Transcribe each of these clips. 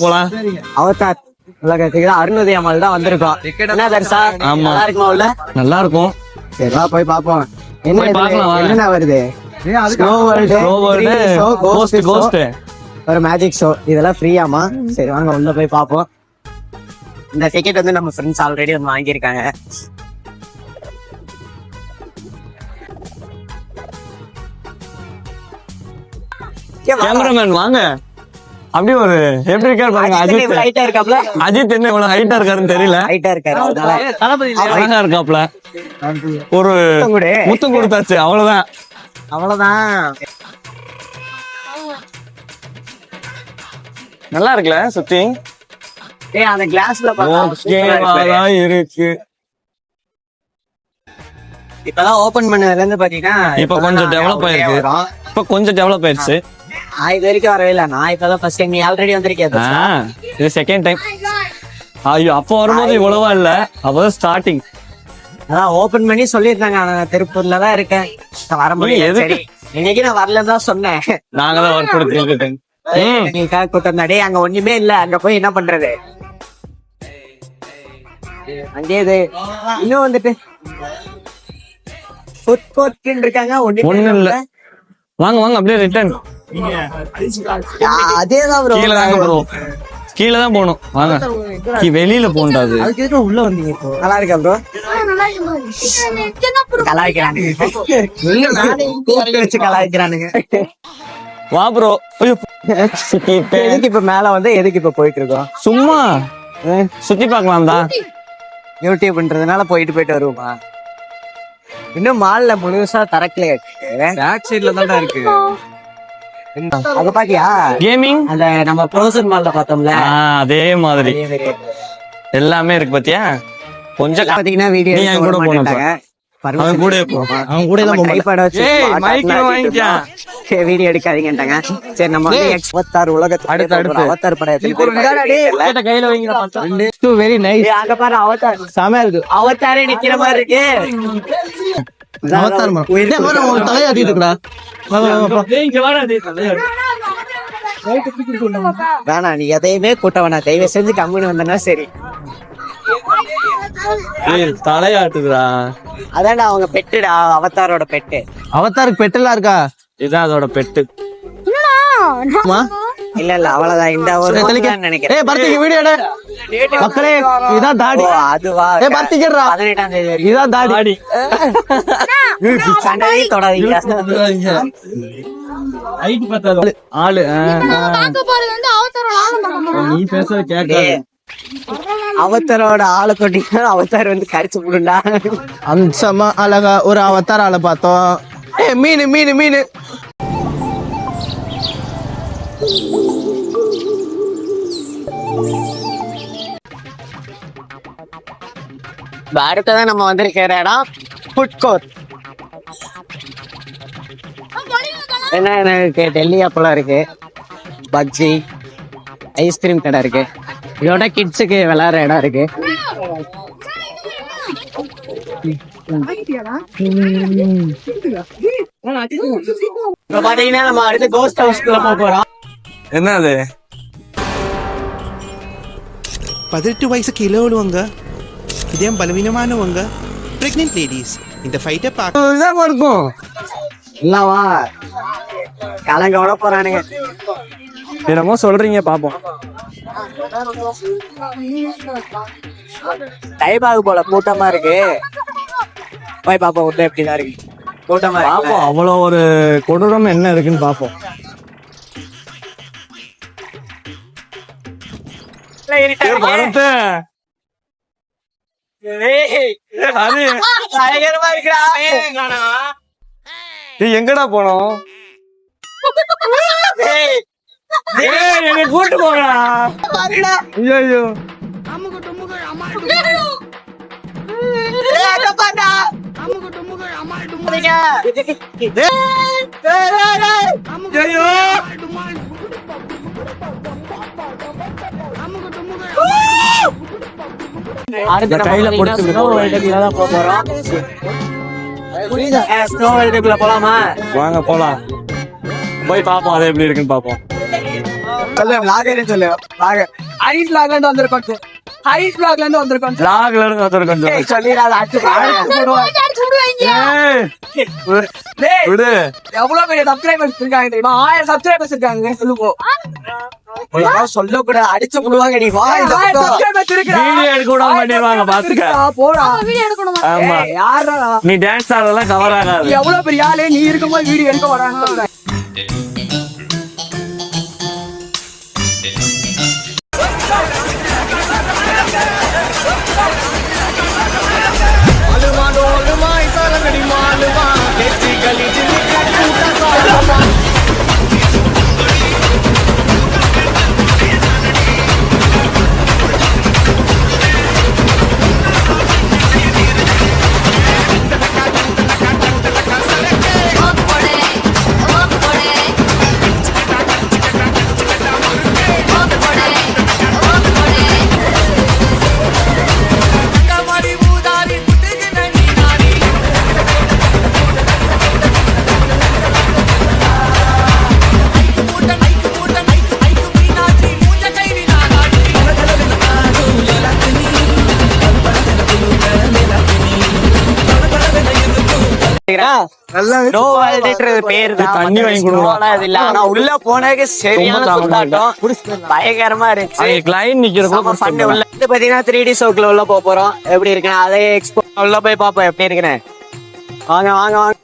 போலாம். அவதார் உலகத்துக்கு அருணோதயமால் தான் வந்திருக்கோம். என்ன தர்சா? நல்லா இருக்குமா உள்ள? நல்லா இருக்கும். சரி வா போய் பாப்போம். பார்க்கலாம். என்ன வருது? ஒரு மேஜிக் ஷோ. இதெல்லாம் ஃப்ரீயாமா? சரி வாங்க உள்ள போய் பாப்போம். இந்த டிக்கெட் வந்து நம்ம ஃப்ரெண்ட்ஸ் ஆல்ரெடி வந்து வாங்கியிருக்காங்க. கேமராமேன் வாங்க. அப்படியே ஒரு எப்படி இருக்காரு பாருங்க. அஜித் என்ன இவ்வளவு ஹைட்டா இருக்காருன்னு தெரியல. ஹைட்டா இருக்காரு. அழகா இருக்காப்ல. ஒரு முத்தம் கொடுத்தாச்சு. அவ்வளவுதான். நல்லா இருக்குல்ல சுத்தி? அந்த கிளாஸ்ல இருக்கு. இப்பதான் ஓபன் பண்ணதுல இருந்து பாத்தீங்கன்னா இப்ப கொஞ்சம் டெவலப் ஆயிருக்கு. இது வரைக்கும் வரவே இல்ல. நான் இப்பதான் ஃபர்ஸ்ட் டைம். நீ ஆல்ரெடி வந்திருக்கேன். இது செகண்ட் டைம். ஐயோ அப்ப வரும்போது இவ்வளவா இல்ல. அப்பதான் ஸ்டார்டிங். அதான் ஓபன் பண்ணி சொல்லிருந்தாங்க. நான் திருப்பூர்ல தான் இருக்கேன். வர முடியும். சரி இன்னைக்கு நான் வரலன்னு தான் சொன்னேன். நாங்க தான் ஒர்க் கொடுத்துருக்கேன். கூட்டம் தாடே. அங்க ஒண்ணுமே இல்ல. அங்க போய் என்ன பண்றது? அங்கே இது இன்னும் வந்துட்டு ஃபுட் கோர்ட் இருக்காங்க. ஒண்ணு இல்ல. வாங்க அப்படியே ரிட்டர்ன். அதேதான் ப்ரோ. கீழே தான் போகணும். வாங்க வெளியில போண்டாது. உள்ள வந்தீங்க. நல்லா இருக்கா ப்ரோ? கலாய்க்கிறானுங்க. வா ப்ரோ. எதுக்கு இப்ப மேல வந்து எதுக்கு இப்ப போயிட்டு இருக்கோம்? சும்மா சுத்தி பார்க்கலாம் தான். யூடியூப்ன்றதுனால போயிட்டு வருவோமா? இன்னும் மால்ல முழுசா தரக்கல. பேக் சைடுல தான் இருக்கு. அத பாத்தியா? கேமிங் அந்த நம்ம ப்ரோசன் மால்ல பார்த்தோம்ல அதே மாதிரி எல்லாமே இருக்கு. பாத்தியா? கொஞ்சம் பாத்தீங்கன்னா வீடியோ கூட போனாங்க. அவன் கூட வீடியோ எடுக்காதீங்கட்டாங்க. சரி நம்ம அவதார் உலகத்துக்கு அவதார் படம் கையில வாங்கி வெரி நைஸ். அங்க பாரு அவதார் செமையா இருக்கு. அவதாரே நிக்கிற மாதிரி இருக்கு. வேணா நீ எதையுமே கூட்ட வேணா. தயவு செஞ்சு கம்முன்னு வந்தனா சரி. தலையாட்டுதுடா. அதான்டா அவங்க பெட்டுடா. அவதாரோட பெட்டு. அவதாருக்கு பெட்டெல்லாம் இருக்கா? இதான் அதோட பெட்டு. இல்ல அவ்வளவுதான். இந்த ஒரு நினைக்கிறேன். மக்களே இதான் தாடி. அதுவா? 18ஆம் தேதி இதான் தாடி. சண்டையே தொடாதீங்க. ஆளு நீ பேசுற கேட்க. அவதாரோட ஆளை கொட்டினா அவதார் வந்து கரிச்சு போடுண்டா. அம்சமா அழகா ஒரு அவதார ஆளை பார்த்தோம். மீன் அடுத்ததான் நம்ம வந்திருக்கிற இடம் ஃபுட் கோர்ட். என்ன இருக்கு? டெல்லி அப்பெல்லாம் இருக்கு. பஜ்ஜி ஐஸ்கிரீம் கடை இருக்கு. இதோட கிட்ஸுக்கு விளையாடுற இடம் இருக்கு. பாத்தீங்கன்னா நம்ம அடுத்து கோஸ்ட் ஹவுஸ்க்குள்ள போறோம். என்ன அது? 18 வயசு கீழே உள்ளவங்க, இதயம் பலவீனமானவங்க, பிரெக்னென்ட் லேடிஸ் இந்த ஃபைட்டை பார்க்க இருக்கும். இல்லவா கலங்க விட போறானுங்க. என்னமோ சொல்றீங்க பாப்போம். டைம் ஆகு போல. கூட்டமா இருக்கு. போய் பாப்போம் உள்ள எப்படிதான் இருக்கு. கூட்டமா பாப்போம். அவ்வளவு ஒரு கொடூரம் என்ன இருக்குன்னு பாப்போம். எங்கடா போனோம்? கூட்டு போடா. ஐயோ அடுத்த கையில போலாமா? வாங்க போலாம். போய் பாப்போம் அது எப்படி இருக்குன்னு பாப்போம். சொல்லு vlogger சொல்லு vlogger ஹரிஸ் vlogல இருந்து வந்திருக்கோம் ஹரிஸ் vlogல இருந்து வந்திருக்கோம் லாக்ல இருந்து ஒருத்தர் கொஞ்சம் சொல்லிடாத அடிச்சு போடுவாங்க டேய் விடு. எவ்வளவு பெரிய சப்ஸ்கிரைபர்ஸ் இருக்காங்க தெரியுமா 1000 சப்ஸ்கிரைபர்ஸ் இருக்காங்க சொல்லுவோம் சொல்ல கூட அடிச்சு போடுவாங்க நீ வா இந்த வீடியோ எடுக்க கூட பண்ணிடுவாங்க பாத்துக்க. போடா ஆமா யாரா நீ டான்ஸ் ஆடலாம் கவர் ஆகாது. எவ்வளவு பெரிய ஆளு நீ இருக்கும்போது வீடியோ எடுக்க வராங்க தண்ணி வாங்கி கொடுங்க. ஆனா உள்ள போனதுக்கு சரியான சூதாட்டம் பயங்கரமா இருந்துச்சு. கிளைன் நிக்கிறப்போ பண்ண உள்ள வந்து பாத்தீங்கன்னா 3D ஷோக்குள்ள உள்ள போறோம் எப்படி இருக்குன்னு அதே எக்ஸ்போ உள்ள போய் பாப்போம் எப்படி இருக்குன்னு. வாங்க வாங்க வாங்க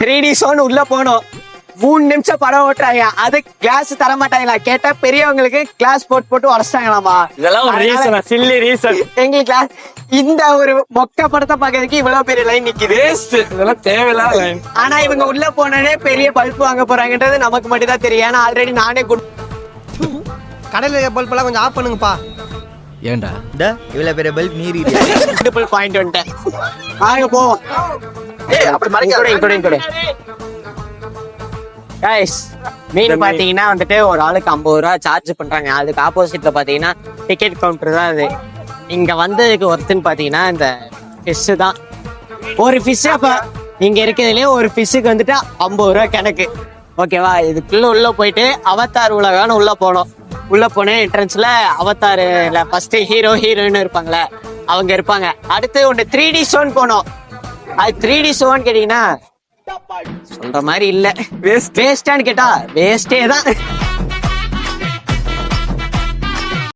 த்ரீ டி ஷோன்னு உள்ள போனோம் 3 நிமிஷம் படம் ஓட்டுறாங்க அது கிளாஸ் தர மாட்டாங்களா கேட்டா பெரியவங்களுக்கு கிளாஸ் போட்டு உடச்சிட்டாங்களாமா. இதெல்லாம் ஒரு ரீசன் சில்லி ரீசன். எங்களுக்கு கிளாஸ் இந்த ஒரு மொக்க படத்தை பாக்குறதுக்கு இவ்வளவு பெரிய லைன் நிக்குது. இதெல்லாம் தேவையில்லாத லைன். ஆனா இவங்க உள்ள போனே பெரிய பல்ப் வாங்க போறாங்கன்றது நமக்கு மட்டும் தான் தெரியும். ஏன்னா ஆல்ரெடி நானே கடையில பல்ப் எல்லாம் கொஞ்சம் ஆஃப் பண்ணுங்கப்பா. ஏண்டா இவ்வளவு பெரிய பல்ப் நீரி பாயிண்ட் வந்துட்டேன். வாங்க போவோம். அப்படி மறைக்க கைஸ் மீன் பாத்தீங்கன்னா வந்துட்டு ஒரு ஆளுக்கு 50 ரூபா சார்ஜ் பண்றாங்க. அதுக்கு ஆப்போசிட்ல பாத்தீங்கன்னா டிக்கெட் கவுண்டர் தான் அது. இங்க வந்ததுக்கு ஒருத்தன்னு பாத்தீங்கன்னா இந்த ஃபிஷ் தான். ஒரு ஃபிஷ் அப்ப இங்க இருக்கிறதுலயே ஒரு ஃபிஷ்ஷுக்கு வந்துட்டு 50 ரூபா கணக்கு. ஓகேவா இதுக்குள்ள உள்ள போயிட்டு அவதார் உலகான்னு உள்ள போனோம். உள்ள போனேன் என்ட்ரன்ஸ்ல அவதாருல ஃபர்ஸ்ட் ஹீரோ ஹீரோயின் இருப்பாங்களே அவங்க இருப்பாங்க. அடுத்து ஒன்று 3D ஷோன்னு போனோம். அது 3D ஷோன்னு கேட்டீங்கன்னா சொல்ற மாதிரி இல்ல வேஸ்டான்னு கேட்டா வேஸ்டே தான்.